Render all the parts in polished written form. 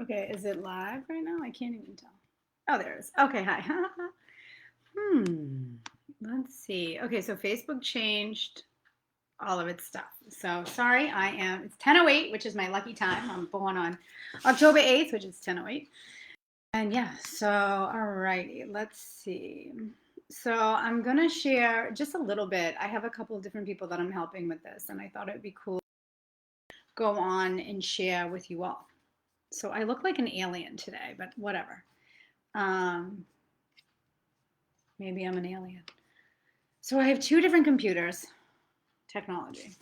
Okay, is it live right now? I can't even tell. Oh, there it is. Okay, hi. Let's see. Okay, so Facebook changed all of its stuff. So sorry, it's 10:08, which is my lucky time. I'm born on October 8th, which is 10:08. And yeah, so alrighty, let's see. So I'm gonna share just a little bit. I have a couple of different people that I'm helping with this, and I thought it'd be cool to go on and share with you all. So I look like an alien today, but whatever. Um, Maybe I'm an alien. So I have two different computers. Technology.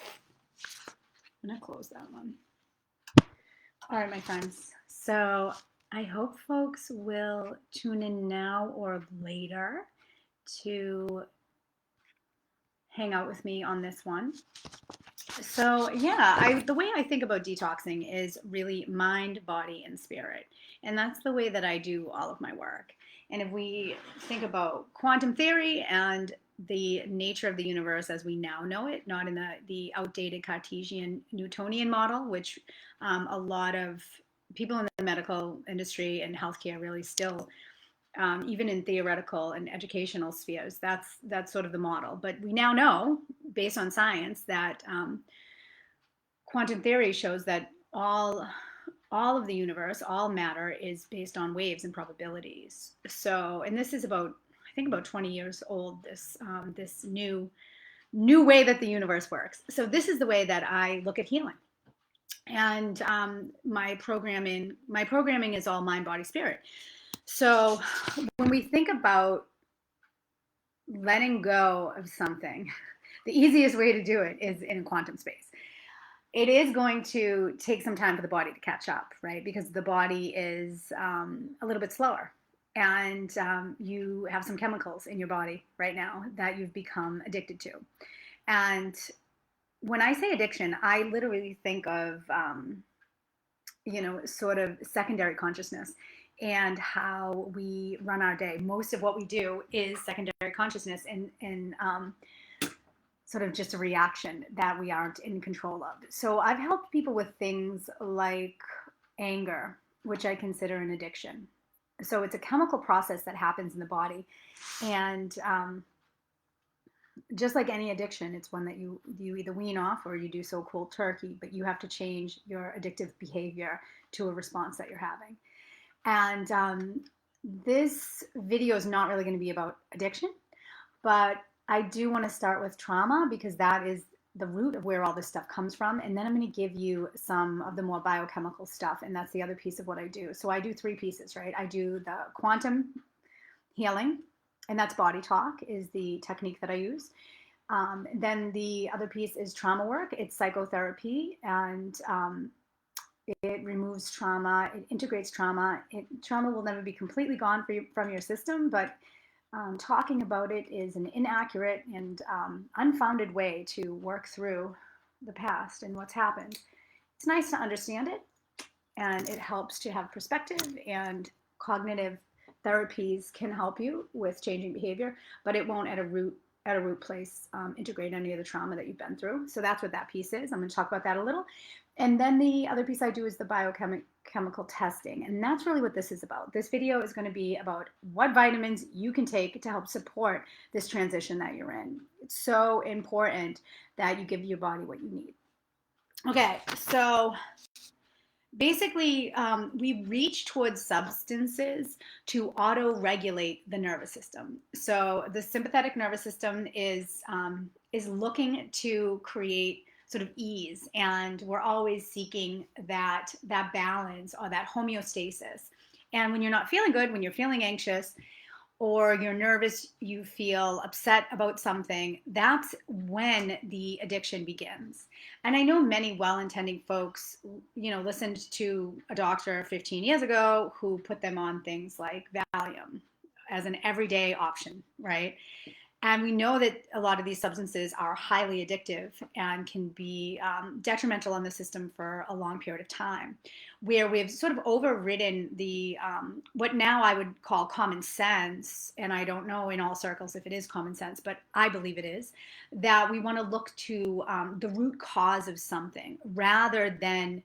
I'm gonna close that one. All right, my friends. So I hope folks will tune in now or later to hang out with me on this one. So yeah, the way I think about detoxing is really mind, body, and spirit, and that's the way that I do all of my work. And if we think about quantum theory and the nature of the universe as we now know it, not in the outdated Cartesian Newtonian model, which a lot of people in the medical industry and healthcare really still even in theoretical and educational spheres. That's sort of the model. But we now know, based on science, that quantum theory shows that all of the universe, all matter, is based on waves and probabilities. So, and this is about, I think, about 20 years old. This new way that the universe works. So this is the way that I look at healing. And my programming is all mind, body, spirit. So when we think about letting go of something, the easiest way to do it is in quantum space. It is going to take some time for the body to catch up, right? Because the body is a little bit slower. And you have some chemicals in your body right now that you've become addicted to. And when I say addiction, I literally think of, sort of secondary consciousness and how we run our day. Most of what we do is secondary consciousness and sort of just a reaction that we aren't in control of. So I've helped people with things like anger, which I consider an addiction. So it's a chemical process that happens in the body. And just like any addiction, it's one that you either wean off or you do so cold turkey, but you have to change your addictive behavior to a response that you're having. And this video is not really going to be about addiction, but I do want to start with trauma because that is the root of where all this stuff comes from. And then I'm going to give you some of the more biochemical stuff. And that's the other piece of what I do. So I do three pieces, right? I do the quantum healing, and that's body talk is the technique that I use. Then the other piece is trauma work. It's psychotherapy, and it removes trauma. It integrates trauma. Trauma will never be completely gone from your system, but talking about it is an inaccurate and unfounded way to work through the past and what's happened. It's nice to understand it, and it helps to have perspective, and cognitive therapies can help you with changing behavior, but it won't at a root place integrate any of the trauma that you've been through. So that's what that piece is. I'm going to talk about that a little. And then the other piece I do is the biochemical testing. And that's really what this is about. This video is going to be about what vitamins you can take to help support this transition that you're in. It's so important that you give your body what you need. Okay, so basically, we reach towards substances to auto-regulate the nervous system. So the sympathetic nervous system is looking to create sort of ease, and we're always seeking that balance or that homeostasis. And when you're not feeling good, when you're feeling anxious, or you're nervous, you feel upset about something, that's when the addiction begins. And I know many well-intending folks, listened to a doctor 15 years ago who put them on things like Valium as an everyday option, right? And we know that a lot of these substances are highly addictive and can be detrimental on the system for a long period of time, where we've sort of overridden the what now I would call common sense, and I don't know in all circles if it is common sense, but I believe it is, that we want to look to the root cause of something rather than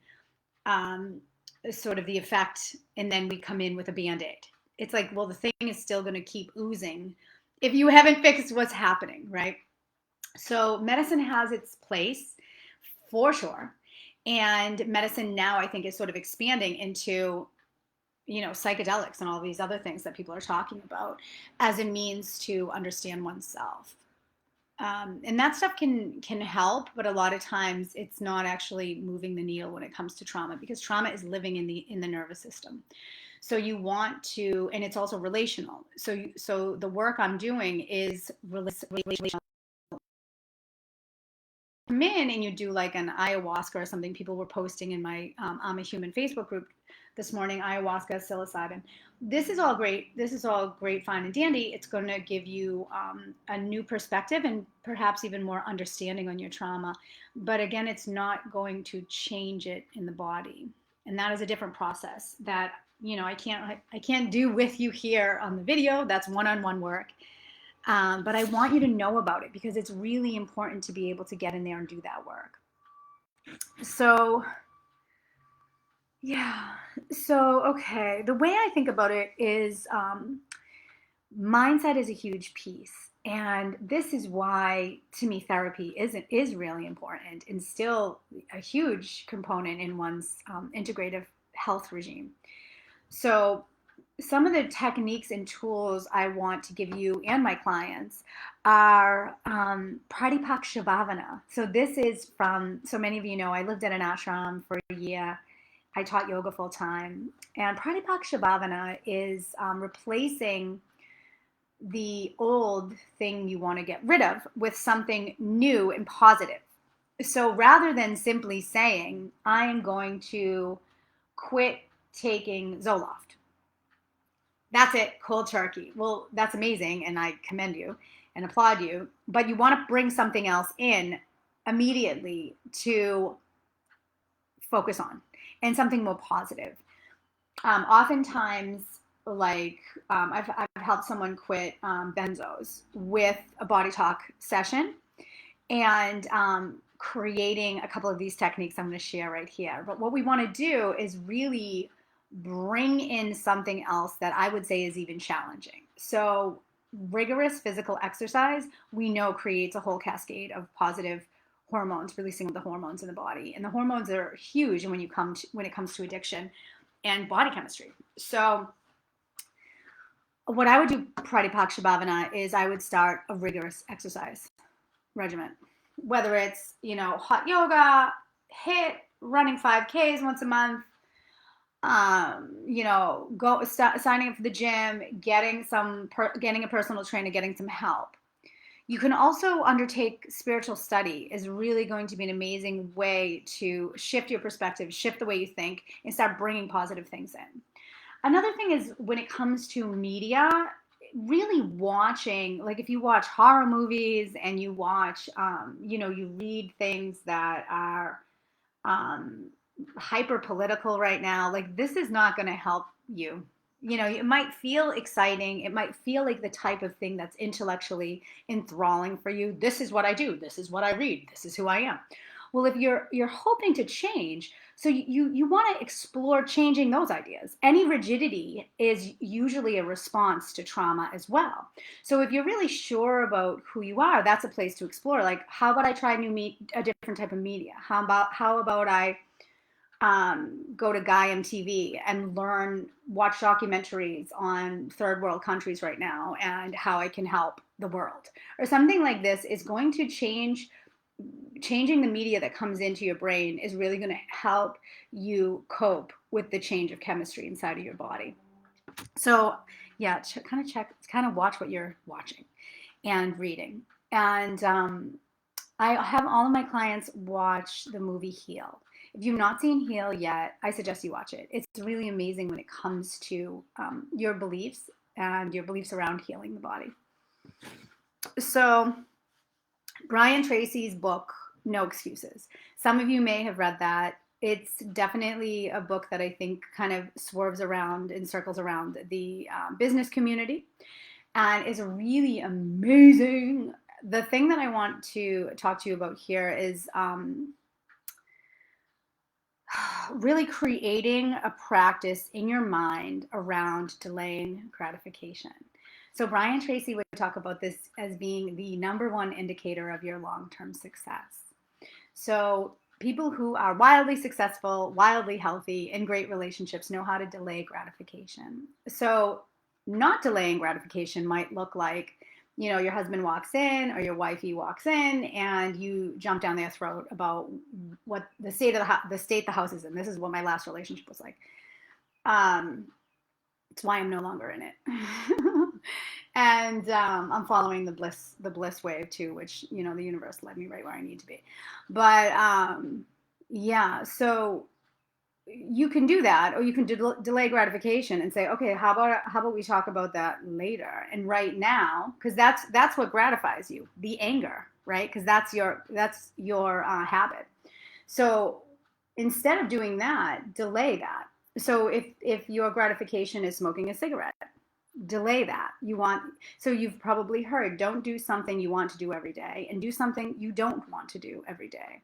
sort of the effect, and then we come in with a Band-Aid. It's like, well, the thing is still going to keep oozing if you haven't fixed what's happening, right? So medicine has its place for sure. And medicine now, I think, is sort of expanding into, psychedelics and all these other things that people are talking about as a means to understand oneself. And that stuff can help, but a lot of times it's not actually moving the needle when it comes to trauma, because trauma is living in the nervous system. So you want to, and it's also relational. So the work I'm doing is relational. Come in and you do like an ayahuasca or something. People were posting in my I'm a Human Facebook group this morning, ayahuasca, psilocybin. This is all great. This is all great, fine and dandy. It's going to give you a new perspective and perhaps even more understanding on your trauma. But again, it's not going to change it in the body. And that is a different process that, I can't do with you here on the video. That's one-on-one work. But I want you to know about it because it's really important to be able to get in there and do that work. So, yeah. So, okay. The way I think about it is mindset is a huge piece. And this is why, to me, therapy is really important and still a huge component in one's integrative health regime. So, some of the techniques and tools I want to give you and my clients are Pratipakshibhavana. So this is from, so many of you know, I lived at an ashram for a year. I taught yoga full time. And Pratipakshibhavana is replacing the old thing you want to get rid of with something new and positive. So rather than simply saying, I am going to quit taking Zoloft, that's it, cold turkey. Well, that's amazing, and I commend you and applaud you. But you want to bring something else in immediately to focus on, and something more positive. Oftentimes, like I've helped someone quit benzos with a body talk session, and creating a couple of these techniques I'm going to share right here. But what we want to do is really bring in something else that I would say is even challenging. So rigorous physical exercise, we know, creates a whole cascade of positive hormones, releasing the hormones in the body. And the hormones are huge when it comes to addiction and body chemistry. So what I would do, Pratipakshibhavana, is I would start a rigorous exercise regimen, whether it's, hot yoga, HIIT, running 5Ks once a month, signing up for the gym, getting a personal trainer, getting some help. You can also undertake spiritual study. Is really going to be an amazing way to shift your perspective, shift the way you think, and start bringing positive things in. Another thing is when it comes to media, really watching, like if you watch horror movies and you watch, you read things that are hyper political right now, like this is not going to help you. It might feel exciting. It might feel like the type of thing that's intellectually enthralling for you. This is what I do. This is what I read. This is who I am. Well, if you're hoping to change, so you want to explore changing those ideas. Any rigidity is usually a response to trauma as well. So if you're really sure about who you are, that's a place to explore. Like, how about I try a different type of media? How about I go to Gaiam TV and watch documentaries on third world countries right now and how I can help the world, or something like this is going to changing the media that comes into your brain is really going to help you cope with the change of chemistry inside of your body. So yeah, kind of watch what you're watching and reading. And I have all of my clients watch the movie Heal. If you've not seen Heal yet, I suggest you watch it. It's really amazing when it comes to your beliefs and your beliefs around healing the body. So Brian Tracy's book, No Excuses. Some of you may have read that. It's definitely a book that I think kind of swerves around and circles around the business community and is really amazing. The thing that I want to talk to you about here is really creating a practice in your mind around delaying gratification. So Brian Tracy would talk about this as being the number one indicator of your long-term success. So people who are wildly successful, wildly healthy, in great relationships know how to delay gratification. So not delaying gratification might look like, you know, your husband walks in or your wifey walks in and you jump down their throat about what the state of the house is in. This is what my last relationship was like. It's why I'm no longer in it. And I'm following the bliss wave too, which, you know, the universe led me right where I need to be. But yeah, so you can do that, or you can delay gratification and say, okay, how about we talk about that later and right now, because that's what gratifies you, the anger, right? Because that's your habit. So instead of doing that, delay that. So if your gratification is smoking a cigarette, delay that. So you've probably heard, don't do something you want to do every day and do something you don't want to do every day.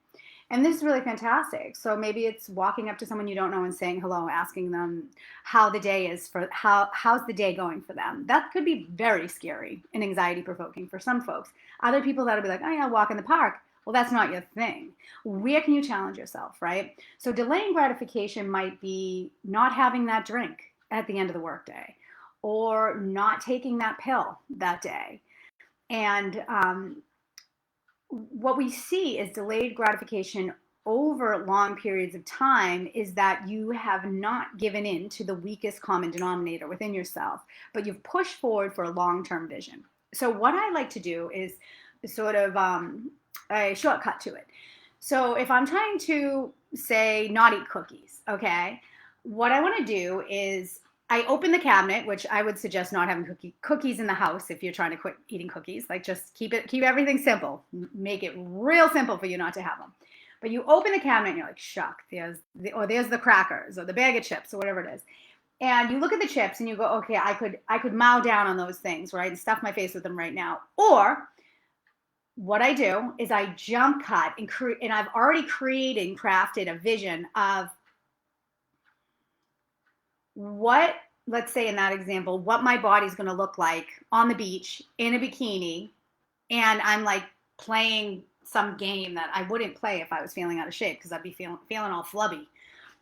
And this is really fantastic. So maybe it's walking up to someone you don't know and saying hello, asking them how the day is how's the day going for them. That could be very scary and anxiety provoking for some folks. Other people that'll be like, oh yeah, walk in the park. Well, that's not your thing. Where can you challenge yourself, right? So delaying gratification might be not having that drink at the end of the workday, or not taking that pill that day. And what we see is delayed gratification over long periods of time is that you have not given in to the weakest common denominator within yourself, but you've pushed forward for a long-term vision. So what I like to do is sort of a shortcut to it. So if I'm trying to, say, not eat cookies, okay, what I want to do is I open the cabinet, which I would suggest not having cookies in the house if you're trying to quit eating cookies. Like, just keep everything simple. Make it real simple for you not to have them. But you open the cabinet and you're like, shuck, there's the crackers or the bag of chips or whatever it is. And you look at the chips and you go, okay, I could mow down on those things, right? And stuff my face with them right now. Or what I do is I jump cut and I've already crafted a vision of what, let's say in that example, what my body's going to look like on the beach in a bikini. And I'm like playing some game that I wouldn't play if I was feeling out of shape, because I'd be feeling all flubby.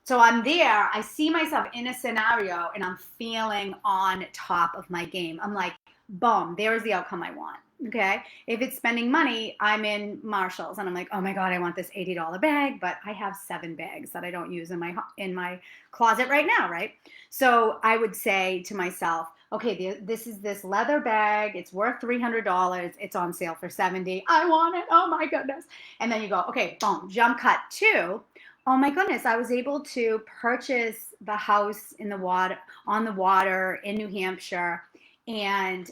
So I'm there, I see myself in a scenario and I'm feeling on top of my game. I'm like, boom, there's the outcome I want. Okay. If it's spending money, I'm in Marshall's and I'm like, oh my God, I want this $80 bag, but I have 7 bags that I don't use in my closet right now. Right. So I would say to myself, okay, this is this leather bag. It's worth $300. It's on sale for $70. I want it. Oh my goodness. And then you go, okay, boom, jump cut to, oh my goodness, I was able to purchase the house on the water in New Hampshire. And,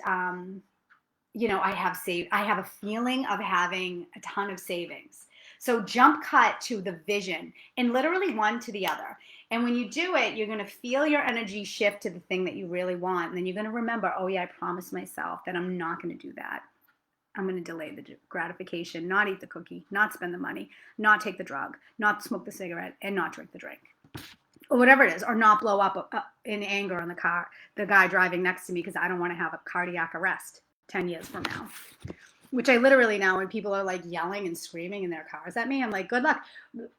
I have a feeling of having a ton of savings. So jump cut to the vision, and literally one to the other. And when you do it, you're going to feel your energy shift to the thing that you really want. And then you're going to remember, oh yeah, I promised myself that I'm not going to do that. I'm going to delay the gratification, not eat the cookie, not spend the money, not take the drug, not smoke the cigarette, and not drink the drink. Or whatever it is, or not blow up in anger on the guy driving next to me, because I don't want to have a cardiac arrest 10 years from now. Which I literally now, when people are like yelling and screaming in their cars at me, I'm like, good luck.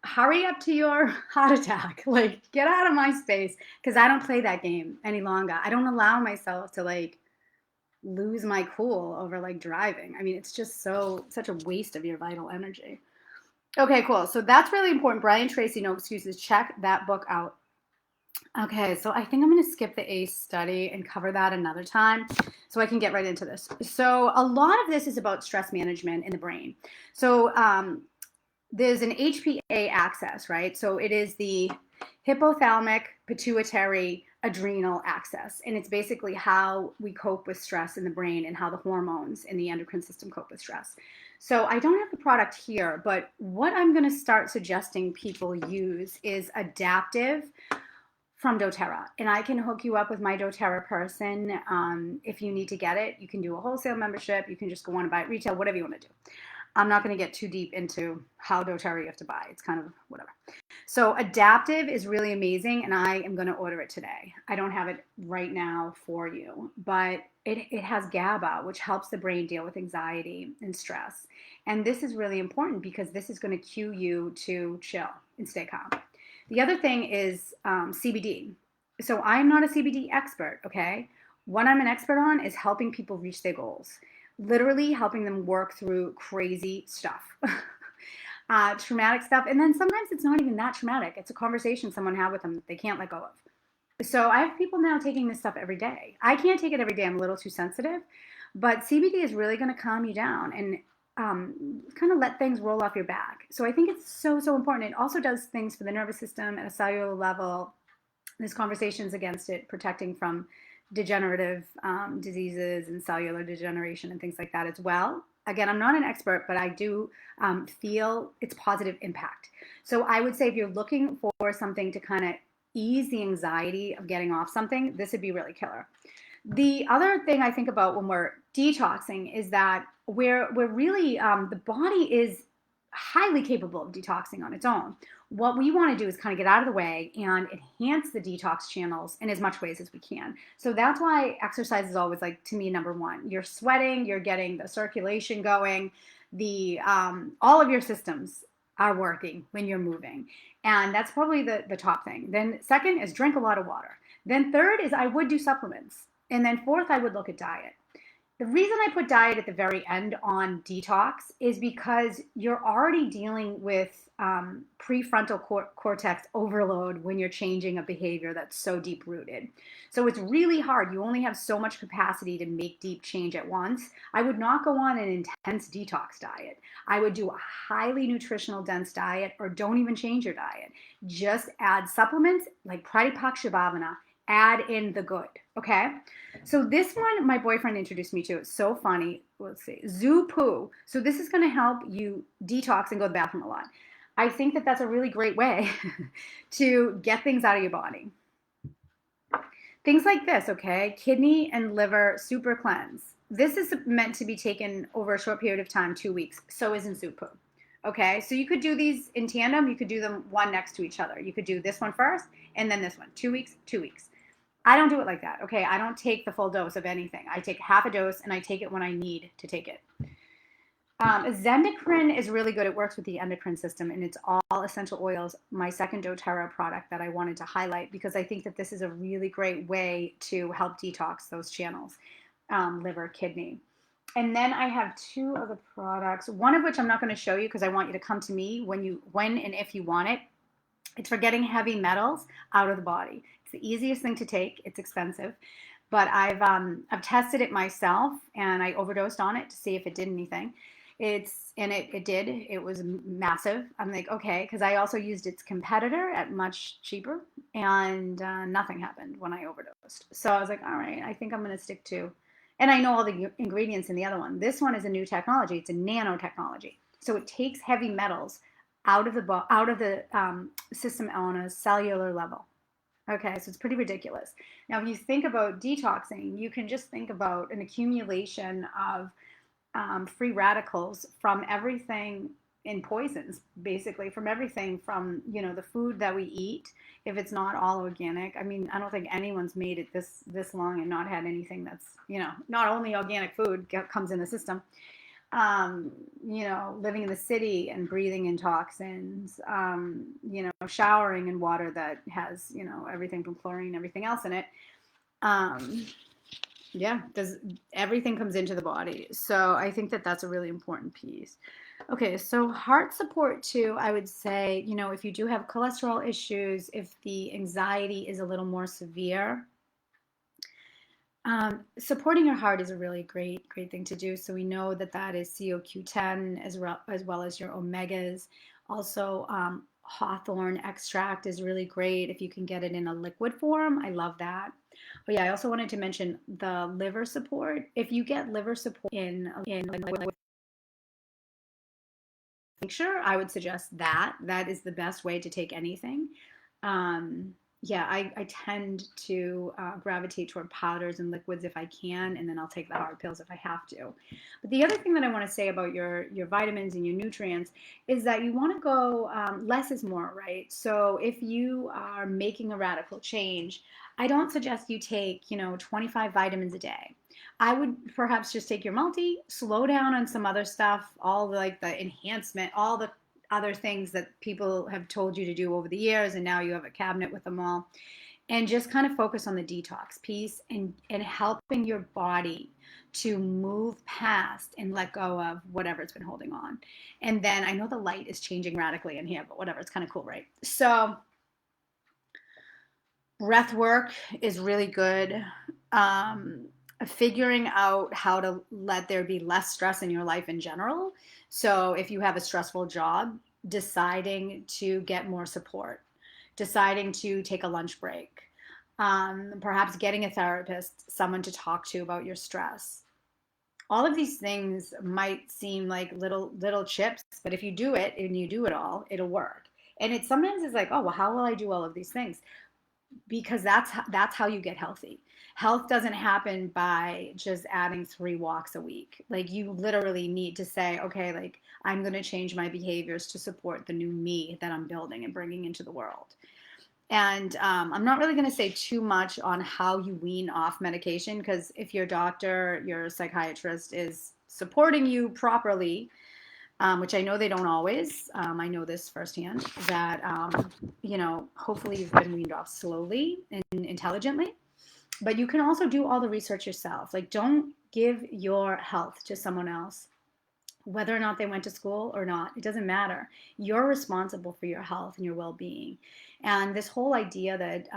Hurry up to your heart attack. Like, get out of my space, because I don't play that game any longer. I don't allow myself to like lose my cool over like driving. I mean, it's just such a waste of your vital energy. Okay, cool. So that's really important. Brian Tracy, No Excuses. Check that book out. Okay, so I think I'm going to skip the ACE study and cover that another time so I can get right into this. So a lot of this is about stress management in the brain. So there's an HPA axis, right? So it is the hypothalamic pituitary adrenal axis, and it's basically how we cope with stress in the brain and how the hormones in the endocrine system cope with stress. So I don't have the product here, but what I'm going to start suggesting people use is Adaptive from doTERRA, and I can hook you up with my doTERRA person. If you need to get it, you can do a wholesale membership. You can just go on and buy it retail, whatever you want to do. I'm not going to get too deep into how doTERRA you have to buy. It's kind of whatever. So adaptive is really amazing, and I am going to order it today. I don't have it right now for you, but it has GABA, which helps the brain deal with anxiety and stress. And this is really important because this is going to cue you to chill and stay calm. The other thing is CBD. So I'm not a CBD expert, okay? What I'm an expert on is helping people reach their goals, literally helping them work through crazy stuff. Traumatic stuff. And then sometimes it's not even that traumatic. It's a conversation someone had with them that they can't let go of. So I have people now taking this stuff every day. I can't take it every day. I'm a little too sensitive. But CBD is really going to calm you down and kind of let things roll off your back. So I think it's so, so important. It also does things for the nervous system at a cellular level. There's conversations against it, protecting from degenerative diseases and cellular degeneration and things like that as well. Again, I'm not an expert, but I do feel its positive impact. So I would say if you're looking for something to kind of ease the anxiety of getting off something, this would be really killer. The other thing I think about when we're detoxing is that we're really, the body is highly capable of detoxing on its own. What we want to do is kind of get out of the way and enhance the detox channels in as much ways as we can. So that's why exercise is always, like, to me, number one. You're sweating, you're getting the circulation going, the all of your systems are working when you're moving. And that's probably the top thing. Then second is drink a lot of water. Then third is I would do supplements. And then fourth, I would look at diet. The reason I put diet at the very end on detox is because you're already dealing with prefrontal cortex overload when you're changing a behavior that's so deep rooted. So it's really hard. You only have so much capacity to make deep change at once. I would not go on an intense detox diet. I would do a highly nutritional dense diet, or don't even change your diet. Just add supplements like Pratipakshibhavana. Add in the good, okay? So this one, my boyfriend introduced me to. It's so funny. Let's see, Zoo Poo. So this is going to help you detox and go to the bathroom a lot. I think that that's a really great way to get things out of your body. Things like this, okay? Kidney and liver super cleanse. This is meant to be taken over a short period of time, 2 weeks. So isn't Zoo Poo. Okay, so you could do these in tandem. You could do them one next to each other. You could do this one first and then this one. 2 weeks, 2 weeks. I don't do it like that, okay? I don't take the full dose of anything. I take half a dose, and I take it when I need to take it. Zendocrine is really good. It works with the endocrine system, and it's all essential oils, my second doTERRA product that I wanted to highlight because I think that this is a really great way to help detox those channels, liver, kidney. And then I have two other products, one of which I'm not going to show you because I want you to come to me when and if you want it. It's for getting heavy metals out of the body. It's the easiest thing to take. It's expensive, but I've tested it myself, and I overdosed on it to see if it did anything. It did. It was massive. I'm like, okay, because I also used its competitor at much cheaper, and nothing happened when I overdosed. So I was like, all right, I think I'm going to stick to. And I know all the ingredients in the other one. This one is a new technology. It's a nanotechnology, so it takes heavy metals out of the system on a cellular level. Okay, so it's pretty ridiculous. Now, if you think about detoxing, you can just think about an accumulation of free radicals from everything in poisons, basically, from everything from, the food that we eat, if it's not all organic. I mean, I don't think anyone's made it this long and not had anything that's, not only organic food comes in the system. Living in the city and breathing in toxins, showering in water that has, everything from chlorine, everything else in it. Everything comes into the body. So I think that that's a really important piece. Okay, so heart support too, I would say, if you do have cholesterol issues, if the anxiety is a little more severe, supporting your heart is a really great thing to do. So we know that is CoQ10 as well as your omegas. Also, hawthorn extract is really great if you can get it in a liquid form. I love that. But yeah, I also wanted to mention the liver support. If you get liver support in tincture, I would suggest that. That is the best way to take anything. Yeah, I tend to gravitate toward powders and liquids if I can, and then I'll take the hard pills if I have to. But the other thing that I want to say about your vitamins and your nutrients is that you want to go less is more, right? So if you are making a radical change, I don't suggest you take 25 vitamins a day. I would perhaps just take your multi, slow down on some other stuff, all like the enhancement, all the other things that people have told you to do over the years, and now you have a cabinet with them all, and just kind of focus on the detox piece and helping your body to move past and let go of whatever it's been holding on. And then I know the light is changing radically in here, but whatever, it's kind of cool, right? So breath work is really good. um, Figuring out how to let there be less stress in your life in general. So if you have a stressful job, deciding to get more support, deciding to take a lunch break, perhaps getting a therapist, someone to talk to about your stress. All of these things might seem like little chips, but if you do it and you do it all, it'll work. And it sometimes is like, oh well, how will I do all of these things? Because that's how you get healthy. Health doesn't happen by just adding 3 walks a week. Like you literally need to say, okay, like I'm going to change my behaviors to support the new me that I'm building and bringing into the world. And I'm not really going to say too much on how you wean off medication, because if your doctor, your psychiatrist is supporting you properly, which I know they don't always. I know this firsthand, that, hopefully you've been weaned off slowly and intelligently. But you can also do all the research yourself. Like, don't give your health to someone else, whether or not they went to school or not. It doesn't matter. You're responsible for your health and your well being. And this whole idea that,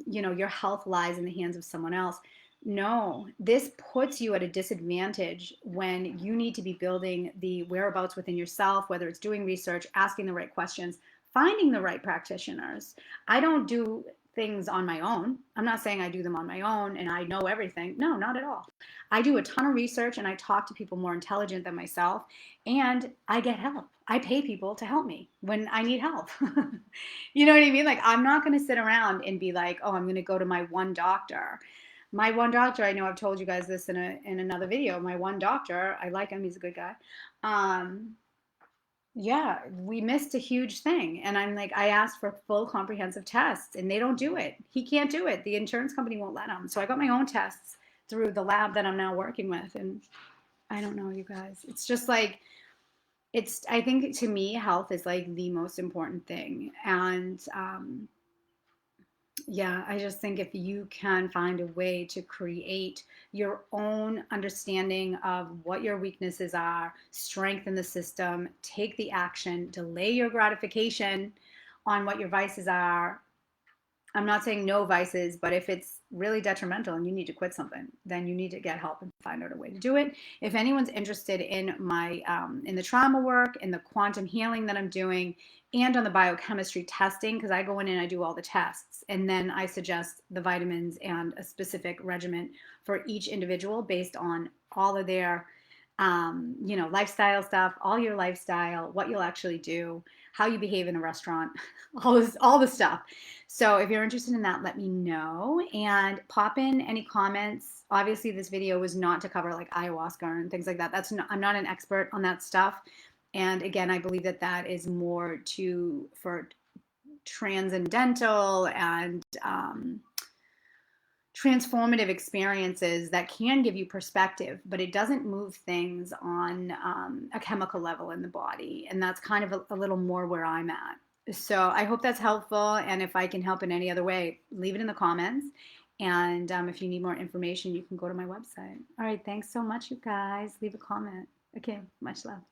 your health lies in the hands of someone else. No, this puts you at a disadvantage when you need to be building the whereabouts within yourself, whether it's doing research, asking the right questions, finding the right practitioners. I don't do things on my own. I'm not saying I do them on my own and I know everything. No, not at all. I do a ton of research and I talk to people more intelligent than myself, and I get help. I pay people to help me when I need help. You know what I mean? Like, I'm not going to sit around and be like, oh, I'm going to go to my one doctor. My one doctor, I know I've told you guys this in another video. My one doctor, I like him, he's a good guy. Um, yeah, we missed a huge thing. And I'm like, I asked for full comprehensive tests and they don't do it. He can't do it. The insurance company won't let him. So I got my own tests through the lab that I'm now working with. And I don't know, you guys. It's just like, I think to me, health is like the most important thing. And yeah, I just think if you can find a way to create your own understanding of what your weaknesses are, strengthen the system, take the action, delay your gratification on what your vices are. I'm not saying no vices, but if it's really detrimental and you need to quit something, then you need to get help and find out a way to do it. If anyone's interested in my in the trauma work, in the quantum healing that I'm doing, and on the biochemistry testing, because I go in and I do all the tests, and then I suggest the vitamins and a specific regimen for each individual based on all of their lifestyle stuff, all your lifestyle, what you'll actually do, how you behave in a restaurant, all the stuff. So if you're interested in that, let me know and pop in any comments. Obviously, this video was not to cover like ayahuasca and things like that. I'm not an expert on that stuff. And again, I believe that is more for transcendental and transformative experiences that can give you perspective, but it doesn't move things on a chemical level in the body. And that's kind of a little more where I'm at. So I hope that's helpful. And if I can help in any other way, leave it in the comments. And if you need more information, you can go to my website. All right. Thanks so much, you guys. Leave a comment. Okay. Much love.